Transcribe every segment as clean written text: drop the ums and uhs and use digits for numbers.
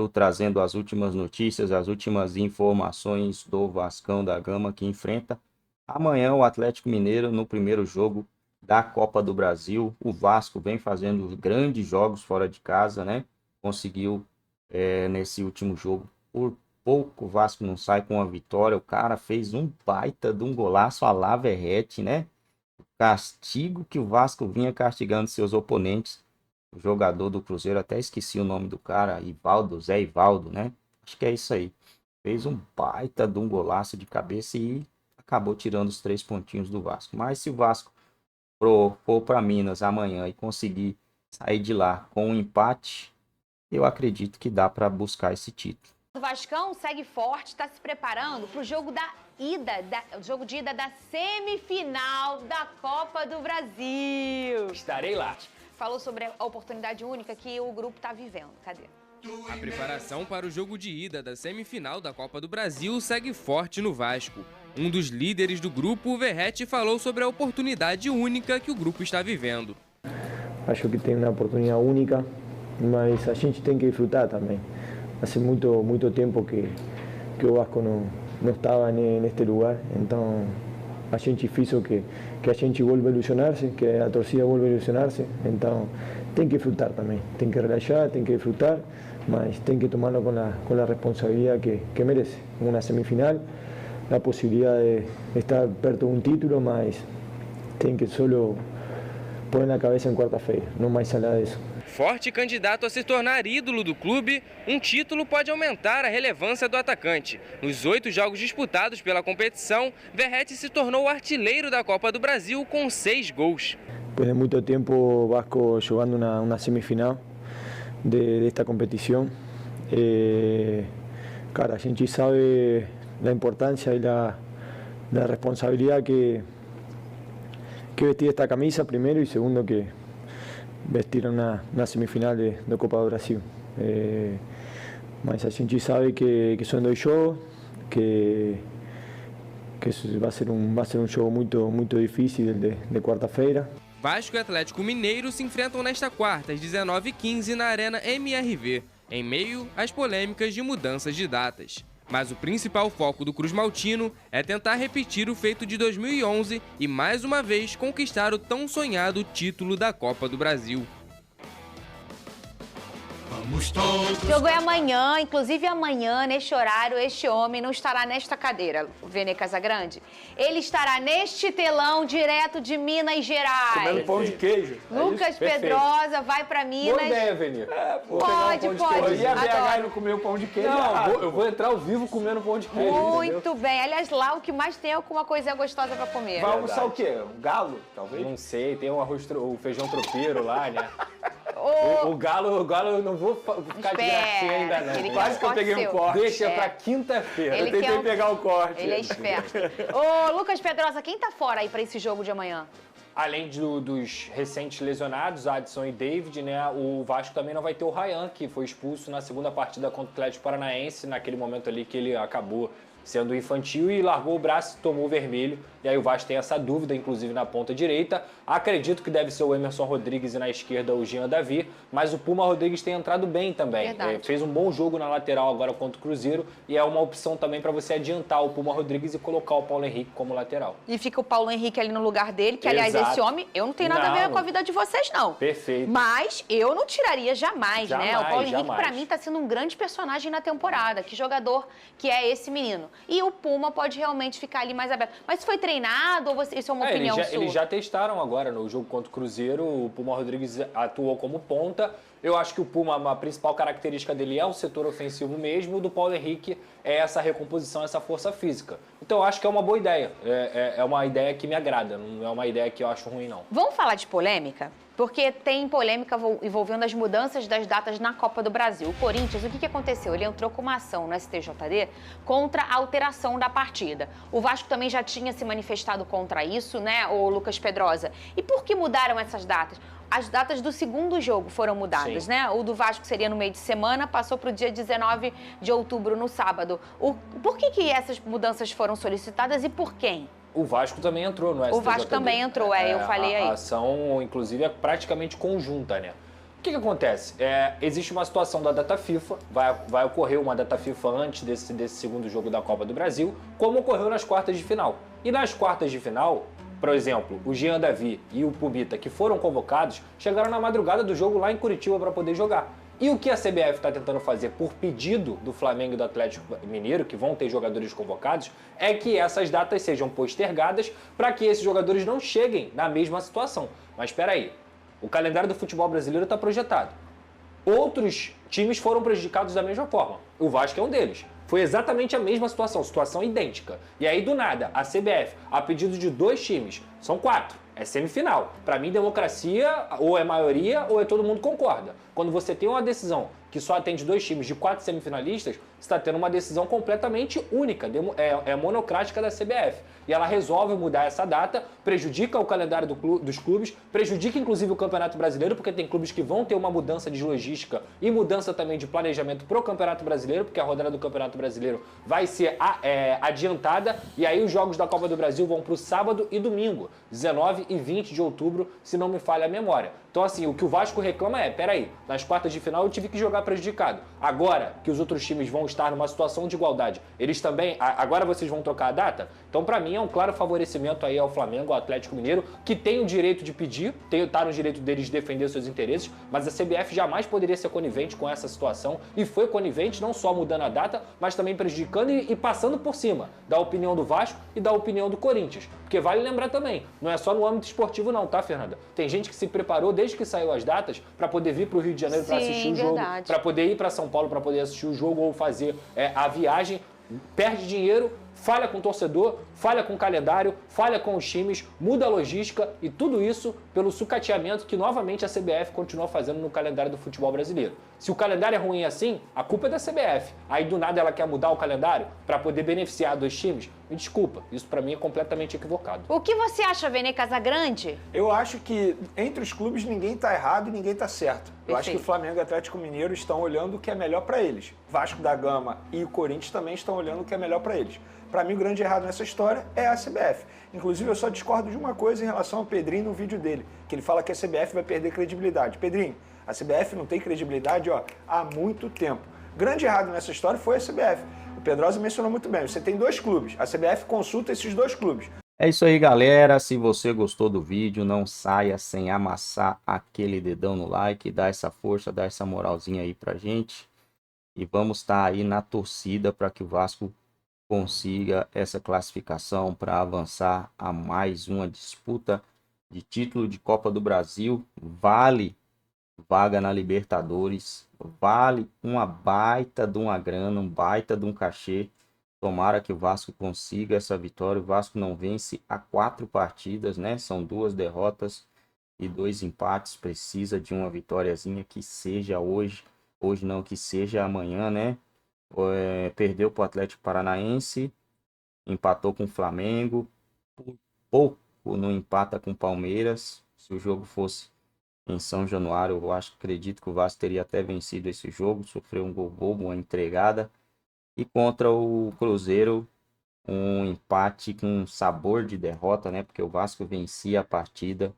trazendo as últimas notícias, as últimas informações do Vascão da Gama que enfrenta amanhã o Atlético Mineiro no primeiro jogo da Copa do Brasil. O Vasco vem fazendo grandes jogos fora de casa, né? Conseguiu nesse último jogo, por pouco o Vasco não sai com a vitória. O cara fez um baita de um golaço à la Verratti, né? O castigo que o Vasco vinha castigando seus oponentes. O jogador do Cruzeiro, até esqueci o nome do cara, Zé Ivaldo, né? Acho que é isso aí. Fez um baita de um golaço de cabeça e acabou tirando os 3 pontinhos do Vasco. Mas se o Vasco for para Minas amanhã e conseguir sair de lá com um empate, eu acredito que dá para buscar esse título. O Vascão segue forte, está se preparando para o jogo jogo de ida da semifinal da Copa do Brasil. Estarei lá. Falou sobre a oportunidade única que o grupo está vivendo. Cadê? A preparação para o jogo de ida da semifinal da Copa do Brasil segue forte no Vasco. Um dos líderes do grupo, o Verratti, falou sobre a oportunidade única que o grupo está vivendo. Acho que tem uma oportunidade única, mas a gente tem que desfrutar também. Hace muito tempo que o Vasco não estava neste lugar, então a gente fez que a gente volve a ilusionar-se, que a torcida volve a ilusionar-se, então tem que desfrutar também, tem que relaxar, tem que desfrutar, mas tem que tomarlo com a responsabilidade que merece. Uma semifinal, a possibilidade de estar perto de um título, mas tem que solo pôr na cabeça em quarta-feira, não mais além disso. Forte candidato a se tornar ídolo do clube, um título pode aumentar a relevância do atacante. Nos 8 jogos disputados pela competição, Verratti se tornou o artilheiro da Copa do Brasil com 6 gols. Depois de muito tempo, o Vasco jogando uma semifinal desta competição. Cara, a gente sabe da importância e da responsabilidade que vestir esta camisa, primeiro, e segundo, que vestir na semifinal da Copa do Brasil. Mas a gente sabe que são 2 jogos, que vai ser um jogo muito difícil de quarta-feira. Vasco e Atlético Mineiro se enfrentam nesta quarta, às 19h15, na Arena MRV, em meio às polêmicas de mudanças de datas. Mas o principal foco do Cruz Maltino é tentar repetir o feito de 2011 e, mais uma vez, conquistar o tão sonhado título da Copa do Brasil. O jogo é amanhã, inclusive amanhã, neste horário, este homem não estará nesta cadeira, o Vene Casagrande. Ele estará neste telão, direto de Minas Gerais. Comendo pão de queijo. Lucas Pedrosa vai para Minas. Boa ideia, Vene. Pode. Eu ia BH Adoro. e não comer o pão de queijo. Não, eu vou entrar ao vivo comendo pão de queijo. Muito bem. Aliás, lá o que mais tem é alguma coisa gostosa para comer. Vai almoçar o quê? Um galo, talvez? Não sei, tem o feijão tropeiro lá, né? O galo eu não vou ficar de gracinha ainda, não. Quase que eu peguei um corte. Deixa pra quinta-feira. Eu tentei pegar o corte. Ele é esperto. Ô, Lucas Pedrosa, quem tá fora aí pra esse jogo de amanhã? Além dos recentes lesionados, Adson e David, né? O Vasco também não vai ter o Ryan, que foi expulso na segunda partida contra o Atlético Paranaense, naquele momento ali que ele acabou sendo infantil e largou o braço e tomou o vermelho. E aí o Vasco tem essa dúvida, inclusive na ponta direita. Acredito que deve ser o Emerson Rodrigues e na esquerda o Jean Davi, mas o Puma Rodrigues tem entrado bem também. Fez um bom jogo na lateral agora contra o Cruzeiro e é uma opção também para você adiantar o Puma Rodrigues e colocar o Paulo Henrique como lateral. E fica o Paulo Henrique ali no lugar dele, que aliás, esse homem, eu não tenho nada a ver com a vida de vocês, não. Perfeito. Mas eu não tiraria jamais, né? O Paulo Henrique, pra mim, tá sendo um grande personagem na temporada. Que jogador que é esse menino. E o Puma pode realmente ficar ali mais aberto. Mas foi treinado ou isso é uma opinião sua? Eles já testaram agora no jogo contra o Cruzeiro, o Puma Rodrigues atuou como ponta. Eu acho que o Puma, a principal característica dele é o setor ofensivo mesmo, o do Paulo Henrique é essa recomposição, essa força física. Então eu acho que é uma boa ideia, é uma ideia que me agrada, não é uma ideia que eu acho ruim, não. Vamos falar de polêmica? Porque tem polêmica envolvendo as mudanças das datas na Copa do Brasil. O Corinthians, o que aconteceu? Ele entrou com uma ação no STJD contra a alteração da partida. O Vasco também já tinha se manifestado contra isso, né, o Lucas Pedrosa? E por que mudaram essas datas? As datas do segundo jogo foram mudadas, né? O do Vasco seria no meio de semana, passou para o dia 19 de outubro, no sábado. Por que essas mudanças foram solicitadas e por quem? O Vasco também entrou no STJD. O Vasco também entrou, eu falei aí. A ação, inclusive, é praticamente conjunta, né? O que acontece? Existe uma situação da data FIFA, vai ocorrer uma data FIFA antes desse segundo jogo da Copa do Brasil, como ocorreu nas quartas de final. E nas quartas de final, por exemplo, o Jean Davi e o Pubita, que foram convocados, chegaram na madrugada do jogo lá em Curitiba para poder jogar. E o que a CBF está tentando fazer por pedido do Flamengo e do Atlético Mineiro, que vão ter jogadores convocados, é que essas datas sejam postergadas para que esses jogadores não cheguem na mesma situação. Mas espera aí, o calendário do futebol brasileiro está projetado. Outros times foram prejudicados da mesma forma. O Vasco é um deles. Foi exatamente a mesma situação idêntica. E aí, do nada, a CBF, a pedido de 2 times, são 4, é semifinal. Para mim, democracia ou é maioria ou é todo mundo concorda. Quando você tem uma decisão que só atende 2 times de 4 semifinalistas, você está tendo uma decisão completamente única, monocrática da CBF. E ela resolve mudar essa data, prejudica o calendário dos clubes, prejudica inclusive o Campeonato Brasileiro, porque tem clubes que vão ter uma mudança de logística e mudança também de planejamento para o Campeonato Brasileiro, porque a rodada do Campeonato Brasileiro vai ser adiantada, e aí os jogos da Copa do Brasil vão para o sábado e domingo, 19 e 20 de outubro, se não me falha a memória. Então, assim, o que o Vasco reclama peraí, nas quartas de final eu tive que jogar prejudicado. Agora que os outros times vão estar numa situação de igualdade, eles também, agora vocês vão trocar a data? Então, para mim, é um claro favorecimento aí ao Flamengo, ao Atlético Mineiro, que tem o direito de pedir, tá no direito deles de defender seus interesses, mas a CBF jamais poderia ser conivente com essa situação, e foi conivente não só mudando a data, mas também prejudicando e passando por cima da opinião do Vasco e da opinião do Corinthians. Porque vale lembrar também, não é só no âmbito esportivo não, tá, Fernanda? Tem gente que se preparou desde que saiu as datas para poder vir para o Rio de Janeiro para assistir o jogo, para poder ir para São Paulo para poder assistir o jogo ou fazer a viagem, perde dinheiro, falha com o torcedor, falha com o calendário, falha com os times, muda a logística e tudo isso pelo sucateamento que novamente a CBF continua fazendo no calendário do futebol brasileiro. Se o calendário é ruim assim, a culpa é da CBF. Aí do nada ela quer mudar o calendário para poder beneficiar 2 times? Me desculpa, isso para mim é completamente equivocado. O que você acha, Vene Casagrande? Eu acho que entre os clubes ninguém está errado e ninguém está certo. Eu acho que o Flamengo e o Atlético Mineiro estão olhando o que é melhor para eles. Vasco da Gama e o Corinthians também estão olhando o que é melhor para eles. Para mim, o grande errado nessa história é a CBF. Inclusive, eu só discordo de uma coisa em relação ao Pedrinho no vídeo dele, que ele fala que a CBF vai perder credibilidade. Pedrinho, a CBF não tem credibilidade há muito tempo. Grande errado nessa história foi a CBF. O Pedrosa mencionou muito bem, você tem 2 clubes, a CBF consulta esses 2 clubes. É isso aí, galera. Se você gostou do vídeo, não saia sem amassar aquele dedão no like, dar essa força, dar essa moralzinha aí pra gente. E vamos estar aí na torcida para que o Vasco consiga essa classificação para avançar a mais uma disputa de título de Copa do Brasil. Vale vaga na Libertadores, vale uma baita de uma grana, um baita de um cachê. Tomara que o Vasco consiga essa vitória. O Vasco não vence há 4 partidas, né? São 2 derrotas e 2 empates. Precisa de uma vitóriazinha que seja hoje. Hoje não, que seja amanhã, né? Perdeu para o Atlético Paranaense, empatou com o Flamengo, por pouco não empata com o Palmeiras. Se o jogo fosse em São Januário, eu acredito que o Vasco teria até vencido esse jogo, sofreu um gol bobo, uma entregada. E contra o Cruzeiro, um empate com sabor de derrota, né? Porque o Vasco vencia a partida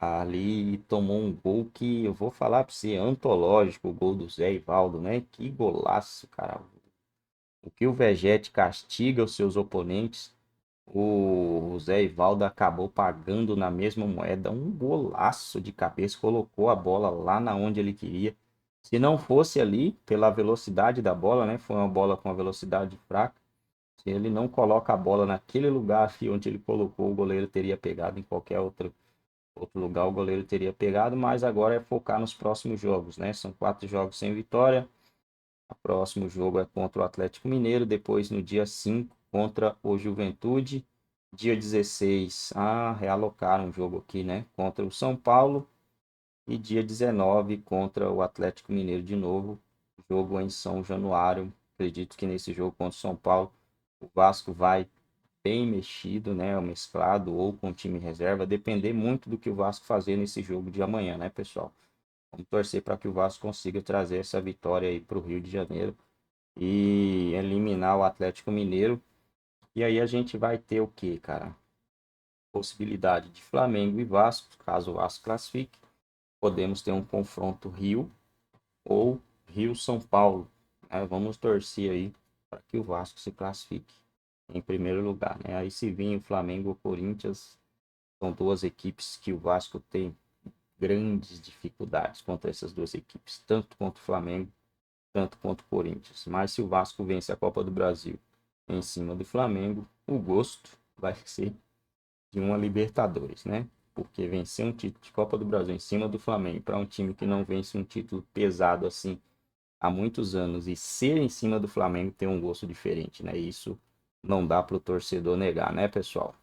ali e tomou um gol que eu vou falar para você, antológico, o gol do Zé Ivaldo, né? Que golaço, cara. O que o Vegete castiga os seus oponentes, o Zé Ivaldo acabou pagando na mesma moeda. Um golaço de cabeça, colocou a bola lá na onde ele queria. Se não fosse ali, pela velocidade da bola, né? Foi uma bola com uma velocidade fraca. Se ele não coloca a bola naquele lugar onde ele colocou, o goleiro teria pegado. Em qualquer outro lugar o goleiro teria pegado, mas agora é focar nos próximos jogos, né? São 4 jogos sem vitória. O próximo jogo é contra o Atlético Mineiro, depois no dia 5 contra o Juventude. Dia 16, realocaram um jogo aqui, né? Contra o São Paulo. E dia 19 contra o Atlético Mineiro de novo. Jogo em São Januário. Acredito que nesse jogo contra o São Paulo, o Vasco vai bem mexido, né? Mesclado ou com time reserva. Depender muito do que o Vasco fazer nesse jogo de amanhã, né, pessoal? Vamos torcer para que o Vasco consiga trazer essa vitória aí para o Rio de Janeiro e eliminar o Atlético Mineiro. E aí a gente vai ter o quê, cara? Possibilidade de Flamengo e Vasco, caso o Vasco classifique. podemos ter um confronto Rio ou Rio-São Paulo, né? Vamos torcer aí para que o Vasco se classifique em primeiro lugar, né? Aí se vir o Flamengo ou Corinthians, são duas equipes que o Vasco tem grandes dificuldades contra essas duas equipes, tanto contra o Flamengo, tanto contra o Corinthians. Mas se o Vasco vence a Copa do Brasil em cima do Flamengo, o gosto vai ser de uma Libertadores, né? Porque vencer um título de Copa do Brasil em cima do Flamengo para um time que não vence um título pesado assim há muitos anos e ser em cima do Flamengo tem um gosto diferente, né? Isso não dá para o torcedor negar, né, pessoal?